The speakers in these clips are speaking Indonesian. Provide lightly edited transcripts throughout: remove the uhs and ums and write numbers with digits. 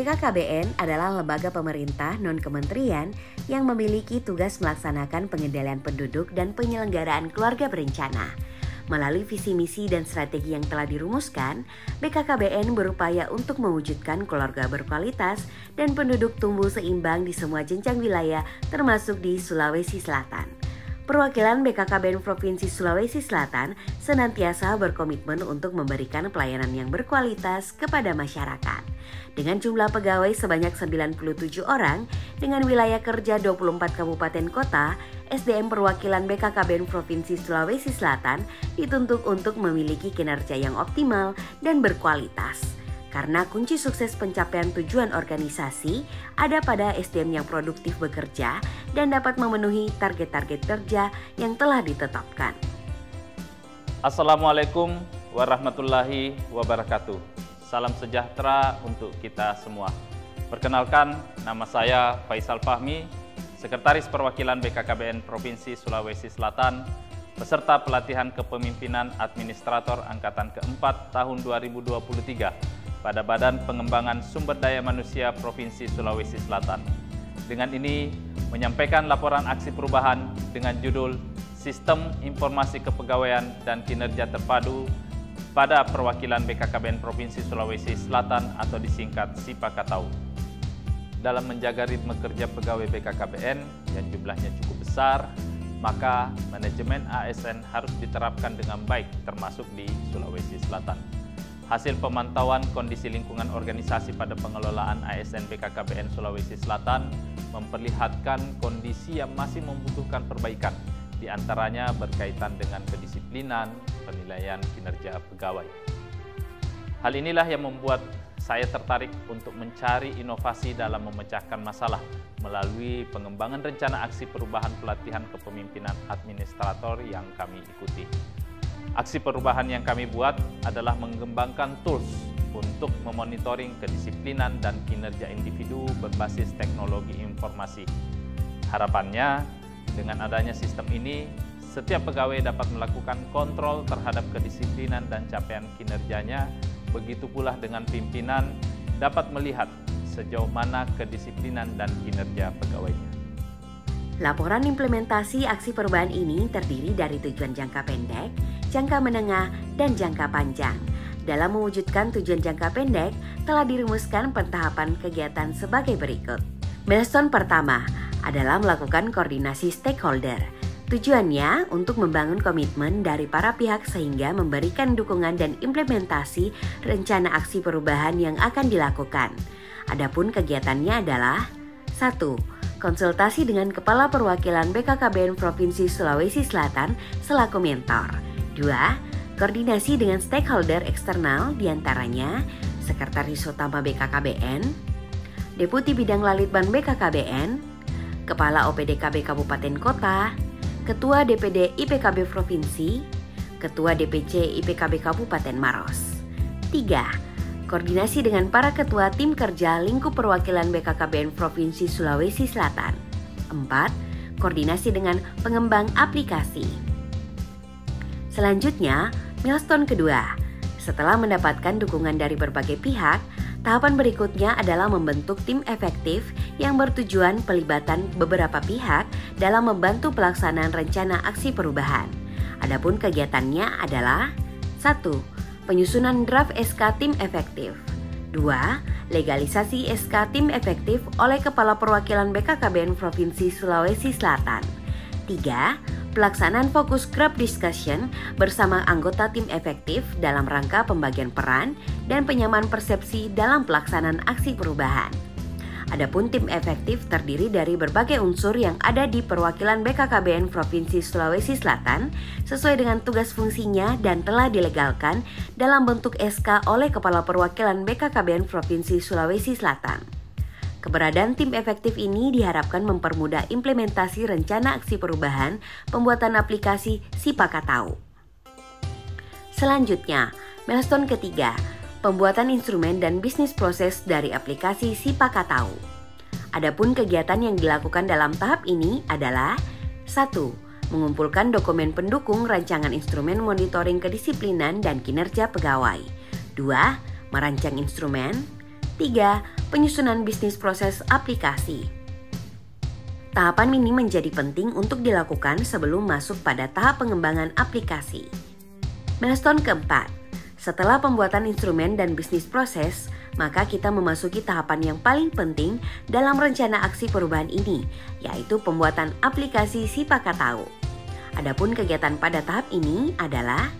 BKKBN adalah lembaga pemerintah non-kementerian yang memiliki tugas melaksanakan pengendalian penduduk dan penyelenggaraan keluarga berencana. Melalui visi misi dan strategi yang telah dirumuskan, BKKBN berupaya untuk mewujudkan keluarga berkualitas dan penduduk tumbuh seimbang di semua jenjang wilayah termasuk di Sulawesi Selatan. Perwakilan BKKBN Provinsi Sulawesi Selatan senantiasa berkomitmen untuk memberikan pelayanan yang berkualitas kepada masyarakat. Dengan jumlah pegawai sebanyak 97 orang, dengan wilayah kerja 24 kabupaten kota, SDM perwakilan BKKBN Provinsi Sulawesi Selatan dituntut untuk memiliki kinerja yang optimal dan berkualitas. Karena kunci sukses pencapaian tujuan organisasi ada pada SDM yang produktif bekerja dan dapat memenuhi target-target kerja yang telah ditetapkan. Assalamualaikum warahmatullahi wabarakatuh. Salam sejahtera untuk kita semua. Perkenalkan, nama saya Faisal Fahmi, Sekretaris Perwakilan BKKBN Provinsi Sulawesi Selatan, peserta pelatihan kepemimpinan administrator angkatan keempat tahun 2023 pada Badan Pengembangan Sumber Daya Manusia Provinsi Sulawesi Selatan. Dengan ini, menyampaikan laporan aksi perubahan dengan judul Sistem Informasi Kepegawaian dan Kinerja Terpadu pada Perwakilan BKKBN Provinsi Sulawesi Selatan atau disingkat SIPAKATAU. Dalam menjaga ritme kerja pegawai BKKBN yang jumlahnya cukup besar, maka manajemen ASN harus diterapkan dengan baik termasuk di Sulawesi Selatan. Hasil pemantauan kondisi lingkungan organisasi pada pengelolaan ASN BKKBN Sulawesi Selatan memperlihatkan kondisi yang masih membutuhkan perbaikan, di antaranya berkaitan dengan kedisiplinan, penilaian kinerja pegawai. Hal inilah yang membuat saya tertarik untuk mencari inovasi dalam memecahkan masalah melalui pengembangan rencana aksi perubahan pelatihan kepemimpinan administrator yang kami ikuti. Aksi perubahan yang kami buat adalah mengembangkan tools untuk memonitoring kedisiplinan dan kinerja individu berbasis teknologi informasi. Harapannya, dengan adanya sistem ini, setiap pegawai dapat melakukan kontrol terhadap kedisiplinan dan capaian kinerjanya, begitu pula dengan pimpinan dapat melihat sejauh mana kedisiplinan dan kinerja pegawainya. Laporan implementasi aksi perubahan ini terdiri dari tujuan jangka pendek, jangka menengah, dan jangka panjang. Dalam mewujudkan tujuan jangka pendek, telah dirumuskan pentahapan kegiatan sebagai berikut. Milestone pertama adalah melakukan koordinasi stakeholder. Tujuannya untuk membangun komitmen dari para pihak sehingga memberikan dukungan dan implementasi rencana aksi perubahan yang akan dilakukan. Adapun kegiatannya adalah 1. Konsultasi dengan Kepala Perwakilan BKKBN Provinsi Sulawesi Selatan selaku mentor. 2. Koordinasi dengan stakeholder eksternal diantaranya Sekretaris Utama BKKBN, Deputi Bidang Lalitban BKKBN, Kepala OPDKB Kabupaten Kota, Ketua DPD IPKB Provinsi, Ketua DPC IPKB Kabupaten Maros. 3. Koordinasi dengan para ketua tim kerja lingkup perwakilan BKKBN Provinsi Sulawesi Selatan. 4. Koordinasi dengan pengembang aplikasi. Selanjutnya, milestone kedua. Setelah mendapatkan dukungan dari berbagai pihak, tahapan berikutnya adalah membentuk tim efektif yang bertujuan pelibatan beberapa pihak dalam membantu pelaksanaan rencana aksi perubahan. Adapun kegiatannya adalah 1. Penyusunan draft SK Tim Efektif. 2. Legalisasi SK Tim Efektif oleh Kepala Perwakilan BKKBN Provinsi Sulawesi Selatan. 3. Pelaksanaan fokus group discussion bersama anggota tim efektif dalam rangka pembagian peran dan penyamaan persepsi dalam pelaksanaan aksi perubahan. Adapun tim efektif terdiri dari berbagai unsur yang ada di perwakilan BKKBN Provinsi Sulawesi Selatan sesuai dengan tugas fungsinya dan telah dilegalkan dalam bentuk SK oleh Kepala Perwakilan BKKBN Provinsi Sulawesi Selatan. Keberadaan tim efektif ini diharapkan mempermudah implementasi rencana aksi perubahan pembuatan aplikasi SIPAKATAU. Selanjutnya, milestone ketiga, pembuatan instrumen dan bisnis proses dari aplikasi SIPAKATAU. Adapun kegiatan yang dilakukan dalam tahap ini adalah 1. Mengumpulkan dokumen pendukung rancangan instrumen monitoring kedisiplinan dan kinerja pegawai. 2. Merancang instrumen. 3. Penyusunan bisnis proses aplikasi. Tahapan ini menjadi penting untuk dilakukan sebelum masuk pada tahap pengembangan aplikasi. Milestone keempat, setelah pembuatan instrumen dan bisnis proses, maka kita memasuki tahapan yang paling penting dalam rencana aksi perubahan ini, yaitu pembuatan aplikasi Sipakatau. Adapun kegiatan pada tahap ini adalah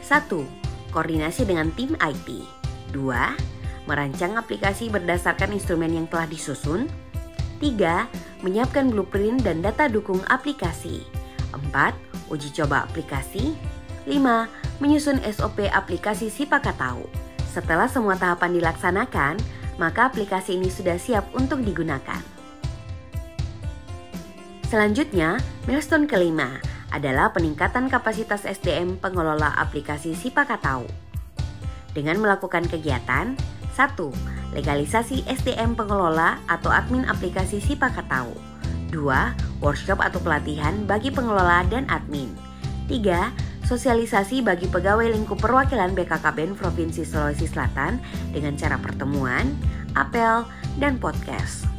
1. Koordinasi dengan tim IT. 2. Merancang aplikasi berdasarkan instrumen yang telah disusun. 3. Menyiapkan blueprint dan data dukung aplikasi. 4. Uji coba aplikasi. 5. Menyusun SOP aplikasi Sipakatau. Setelah semua tahapan dilaksanakan, maka aplikasi ini sudah siap untuk digunakan. Selanjutnya, milestone kelima adalah peningkatan kapasitas SDM pengelola aplikasi Sipakatau. Dengan melakukan kegiatan 1. Legalisasi SDM pengelola atau admin aplikasi Sipakatau. 2. Workshop atau pelatihan bagi pengelola dan admin. 3. Sosialisasi bagi pegawai lingkup perwakilan BKKBN Provinsi Sulawesi Selatan dengan cara pertemuan, apel, dan podcast.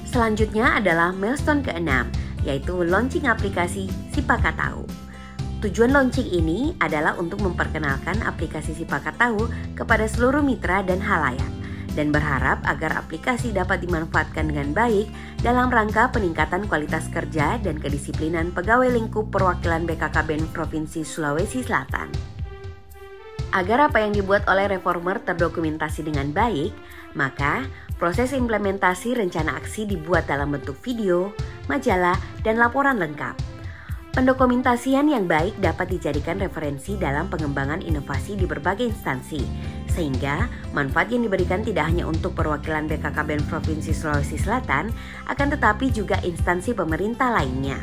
Selanjutnya adalah milestone ke-6, yaitu launching aplikasi Sipakatau. Tujuan launching ini adalah untuk memperkenalkan aplikasi Sipakatau kepada seluruh mitra dan halayak, dan berharap agar aplikasi dapat dimanfaatkan dengan baik dalam rangka peningkatan kualitas kerja dan kedisiplinan pegawai lingkup perwakilan BKKBN Provinsi Sulawesi Selatan. Agar apa yang dibuat oleh reformer terdokumentasi dengan baik, maka proses implementasi rencana aksi dibuat dalam bentuk video, majalah, dan laporan lengkap. Pendokumentasian yang baik dapat dijadikan referensi dalam pengembangan inovasi di berbagai instansi, sehingga manfaat yang diberikan tidak hanya untuk perwakilan BKKBN Provinsi Sulawesi Selatan, akan tetapi juga instansi pemerintah lainnya.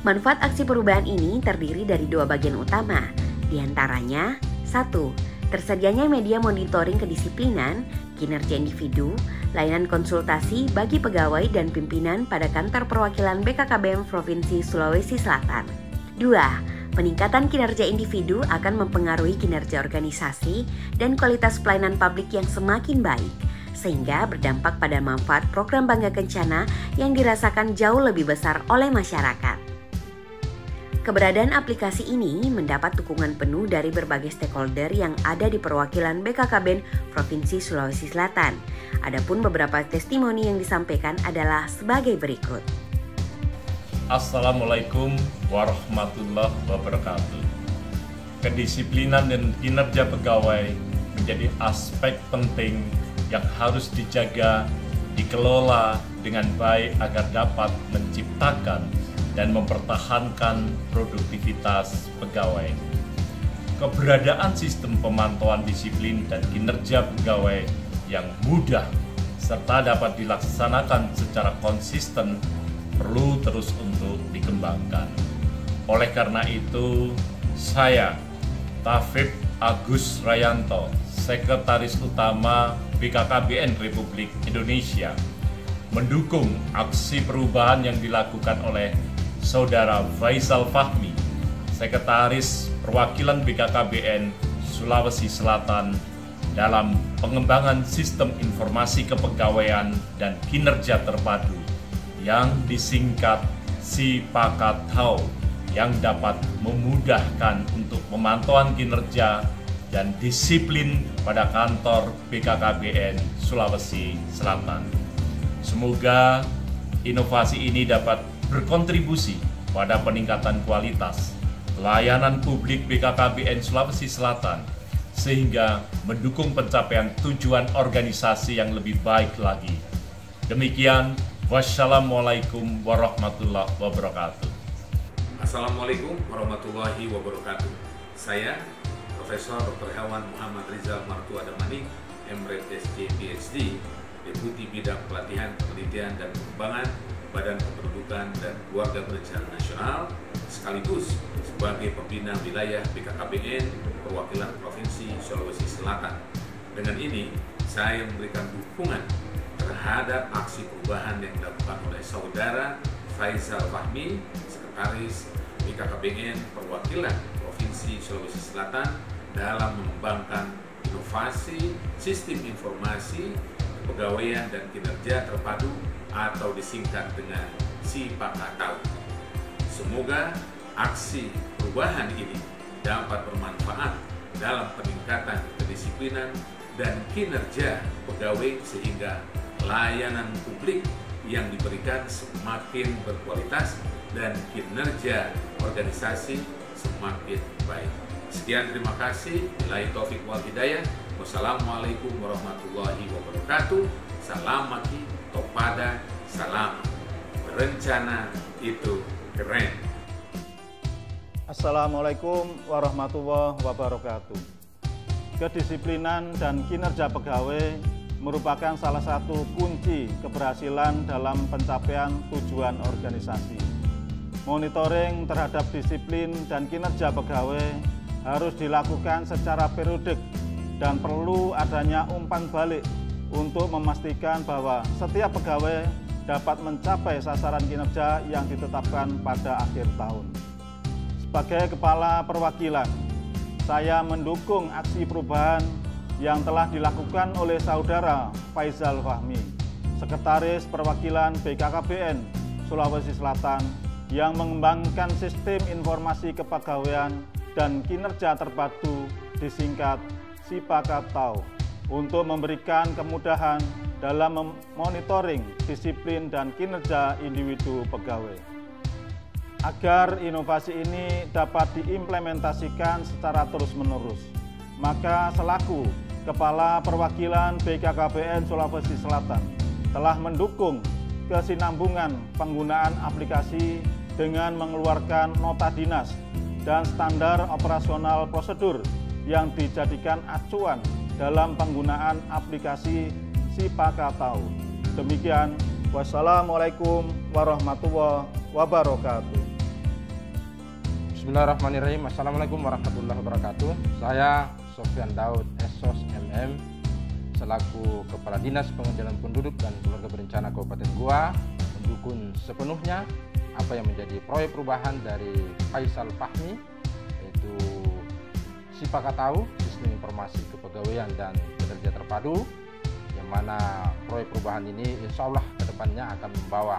Manfaat aksi perubahan ini terdiri dari dua bagian utama, diantaranya 1. Tersedianya media monitoring kedisiplinan, kinerja individu, layanan konsultasi bagi pegawai dan pimpinan pada kantor perwakilan BKKBN Provinsi Sulawesi Selatan. 2. Peningkatan kinerja individu akan mempengaruhi kinerja organisasi dan kualitas pelayanan publik yang semakin baik, sehingga berdampak pada manfaat program Bangga Kencana yang dirasakan jauh lebih besar oleh masyarakat. Keberadaan aplikasi ini mendapat dukungan penuh dari berbagai stakeholder yang ada di perwakilan BKKBN Provinsi Sulawesi Selatan. Adapun beberapa testimoni yang disampaikan adalah sebagai berikut. Assalamualaikum warahmatullahi wabarakatuh. Kedisiplinan dan kinerja pegawai menjadi aspek penting yang harus dijaga, dikelola dengan baik agar dapat menciptakan dan mempertahankan produktivitas pegawai. Keberadaan sistem pemantauan disiplin dan kinerja pegawai yang mudah serta dapat dilaksanakan secara konsisten perlu terus untuk dikembangkan. Oleh karena itu, saya, Tafib Agus Rayanto, Sekretaris Utama BKKBN Republik Indonesia, mendukung aksi perubahan yang dilakukan oleh Saudara Faisal Fahmi, Sekretaris Perwakilan BKKBN Sulawesi Selatan dalam pengembangan sistem informasi kepegawaian dan kinerja terpadu yang disingkat Sipakatau, yang dapat memudahkan untuk pemantauan kinerja dan disiplin pada kantor BKKBN Sulawesi Selatan. Semoga inovasi ini dapat berkontribusi pada peningkatan kualitas layanan publik BKKBN Sulawesi Selatan, sehingga mendukung pencapaian tujuan organisasi yang lebih baik lagi. Demikian, wassalamualaikum warahmatullahi wabarakatuh. Assalamualaikum warahmatullahi wabarakatuh. Saya Profesor Dr. Hewan Muhammad Rizal Martua Damani, MRed SJ PhD, Deputi Bidang Pelatihan, Penelitian dan Pengembangan Badan Kependudukan dan Keluarga Berencana Nasional, sekaligus sebagai pembina wilayah BKKBN Perwakilan Provinsi Sulawesi Selatan. Dengan ini, saya memberikan dukungan terhadap aksi perubahan yang dilakukan oleh Saudara Faisal Fahmi, Sekretaris BKKBN Perwakilan Provinsi Sulawesi Selatan, dalam mengembangkan inovasi sistem informasi kepegawaian dan kinerja terpadu atau disingkat dengan SIPAKA-TAU. Semoga aksi perubahan ini dapat bermanfaat dalam peningkatan kedisiplinan dan kinerja pegawai sehingga layanan publik yang diberikan semakin berkualitas dan kinerja organisasi semakin baik. Sekian, terima kasih. Billahi taufik wal hidayah. Wassalamualaikum warahmatullahi wabarakatuh. Salam maki topada salam. Berencana itu keren. Assalamualaikum warahmatullahi wabarakatuh. Kedisiplinan dan kinerja pegawai merupakan salah satu kunci keberhasilan dalam pencapaian tujuan organisasi. Monitoring terhadap disiplin dan kinerja pegawai harus dilakukan secara periodik dan perlu adanya umpan balik untuk memastikan bahwa setiap pegawai dapat mencapai sasaran kinerja yang ditetapkan pada akhir tahun. Sebagai Kepala Perwakilan, saya mendukung aksi perubahan yang telah dilakukan oleh Saudara Faisal Fahmi, Sekretaris Perwakilan BKKBN Sulawesi Selatan, yang mengembangkan sistem informasi kepegawaian dan kinerja terpadu disingkat SIPAKA-TAU untuk memberikan kemudahan dalam memonitoring disiplin dan kinerja individu pegawai. Agar inovasi ini dapat diimplementasikan secara terus-menerus, maka selaku Kepala Perwakilan BKKBN Sulawesi Selatan telah mendukung kesinambungan penggunaan aplikasi dengan mengeluarkan nota dinas dan standar operasional prosedur yang dijadikan acuan dalam penggunaan aplikasi SIPAKA-TAU. Demikian, wassalamualaikum warahmatullahi wabarakatuh. Bismillahirrahmanirrahim. Assalamualaikum warahmatullahi wabarakatuh. Saya Sofyan Daud SOS MM selaku Kepala Dinas Pengendalian Penduduk dan Keluarga Berencana Kabupaten Goa mendukung sepenuhnya apa yang menjadi proyek perubahan dari Faisal Fahmi, yaitu SIPAKA-TAU, Sistem Informasi Kepegawaian dan Kinerja Terpadu, yang mana proyek perubahan ini insya Allah kedepannya akan membawa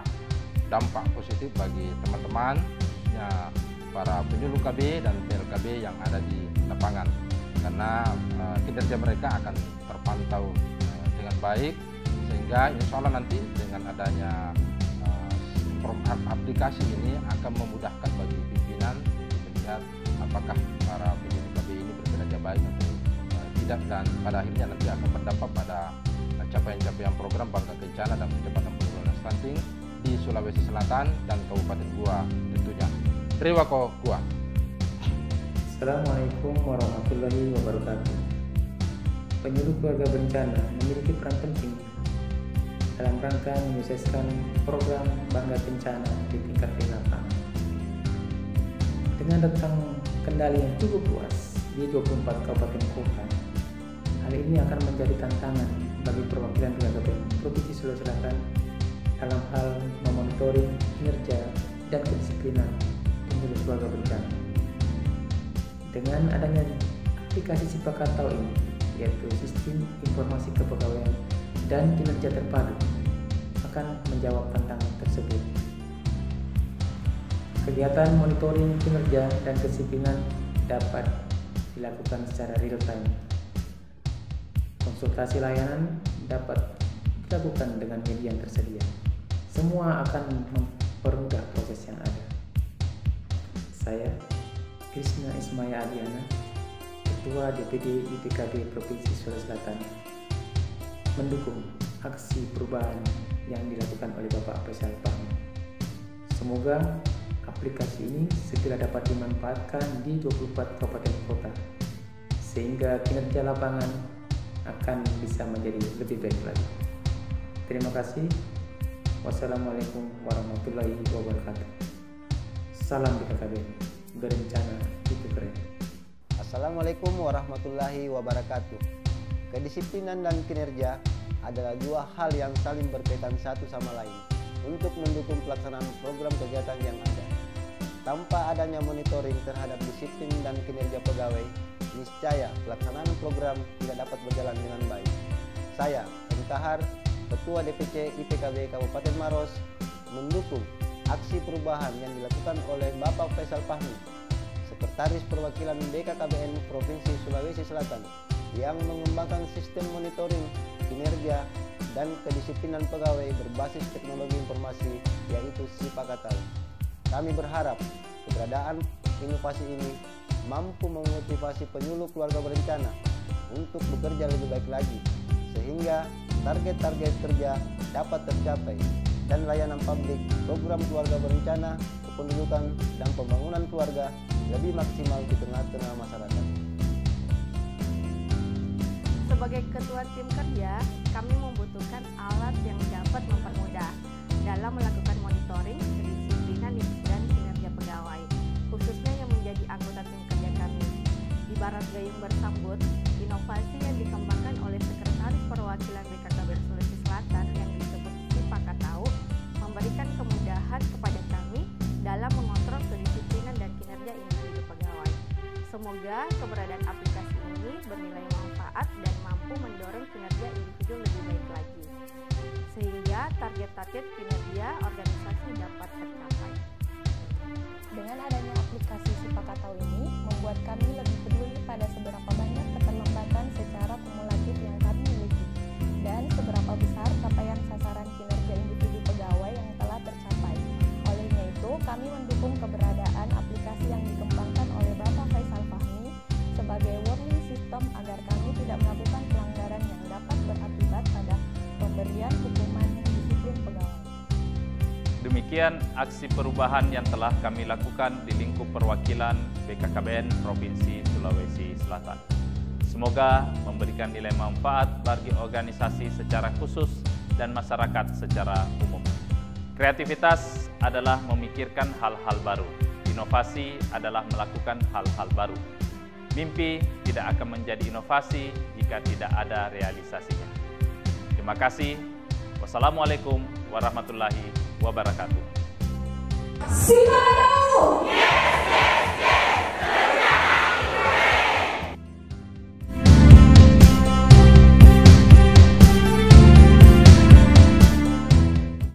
dampak positif bagi teman-teman, khususnya para penyuluh KB dan PLKB yang ada di lapangan, karena kinerja mereka akan terpantau dengan baik, sehingga insya Allah nanti dengan adanya aplikasi ini akan memudahkan bagi pimpinan untuk melihat apakah para penyuluh KB ini bekerja baik atau tidak, dan pada akhirnya nanti akan berdampak pada capaian-capaian program Bangga Kencana dan percepatan penurunan stunting di Sulawesi Selatan dan Kabupaten Goa tentunya. Terima kasih Goa. Assalamualaikum warahmatullahi wabarakatuh. Penyuluh keluarga berencana memiliki peran penting dalam rangka menyukseskan program Bangga Kencana di tingkat lapangan. Dengan rentang kendali yang cukup luas di 24 kabupaten kota, hal ini akan menjadi tantangan bagi perwakilan BKKBN Provinsi Sulawesi Selatan dalam hal memonitoring kinerja dan kedisiplinan penyuluh keluarga berencana. Dengan adanya aplikasi SIPAKA-TAU ini, yaitu Sistem Informasi Kepegawaian dan Kinerja Terpadu, akan menjawab tantangan tersebut. Kegiatan monitoring kinerja dan kedisiplinan dapat dilakukan secara real time. Konsultasi layanan dapat dilakukan dengan media yang tersedia. Semua akan mempermudah proses yang ada. Saya, Krisna Ismaya Adiana, Ketua DPD IPKB Provinsi Sulawesi Selatan, mendukung aksi perubahan yang dilakukan oleh Bapak Faisal Fahmi. Semoga aplikasi ini segera dapat dimanfaatkan di 24 kabupaten kota, sehingga kinerja lapangan akan bisa menjadi lebih baik lagi. Terima kasih. Wassalamualaikum warahmatullahi wabarakatuh. Salam BKKB, berencana itu keren. Assalamualaikum warahmatullahi wabarakatuh. Kedisiplinan dan kinerja adalah dua hal yang saling berkaitan satu sama lain untuk mendukung pelaksanaan program kegiatan yang ada. Tanpa adanya monitoring terhadap disiplin dan kinerja pegawai, niscaya pelaksanaan program tidak dapat berjalan dengan baik. Saya, M. Kahar, Ketua DPC IPKB Kabupaten Maros, mendukung aksi perubahan yang dilakukan oleh Bapak Faisal Fahmi, Sekretaris Perwakilan BKKBN Provinsi Sulawesi Selatan, yang mengembangkan sistem monitoring kinerja dan kedisiplinan pegawai berbasis teknologi informasi, yaitu Sipakatau. Kami berharap keberadaan inovasi ini mampu memotivasi penyuluh keluarga berencana untuk bekerja lebih baik lagi, sehingga target-target kerja dapat tercapai dan layanan publik, program keluarga berencana, kependudukan, dan pembangunan keluarga lebih maksimal di tengah-tengah masyarakat. Sebagai ketua tim kerja, kami membutuhkan alat yang dapat mempermudah dalam melakukan monitoring, kedisiplinan, dan kinerja pegawai, khususnya yang menjadi anggota tim kerja kami. Ibarat gayung bersambut, inovasi yang dikembangkan oleh Sekretaris Perwakilan BKKBN Sulawesi Selatan yang disebut Sipakatau memberikan kemudahan kepada kami dalam mengontrol kedisiplinan dan kinerja individu pegawai. Semoga keberadaan aplikasi ini bernilai manfaat dan mampu mendorong kinerja individu lebih baik lagi, sehingga target-target kinerja organisasi dapat tercapai. Dengan adanya aplikasi Sipakatau ini, membuat kami lebih peduli pada seberapa banyak keterlambatan secara kumulatif yang kami miliki, dan seberapa besar capaian sasaran kinerja individu pegawai yang telah tercapai. Olehnya itu, kami mendukung keberadaan aplikasi yang dikembangkan oleh Bapak Faisal Fahmi sebagai warning system agar kami tidak melakukan pelanggaran yang dapat berakibat pada pemberian hukuman disiplin pegawai. Demikian aksi perubahan yang telah kami lakukan di lingkup perwakilan BKKBN Provinsi Sulawesi Selatan. Semoga memberikan nilai manfaat bagi organisasi secara khusus dan masyarakat secara umum. Kreativitas adalah memikirkan hal-hal baru. Inovasi adalah melakukan hal-hal baru. Mimpi tidak akan menjadi inovasi jika tidak ada realisasinya. Terima kasih. Wassalamualaikum warahmatullahi wabarakatuh. Sipakatau!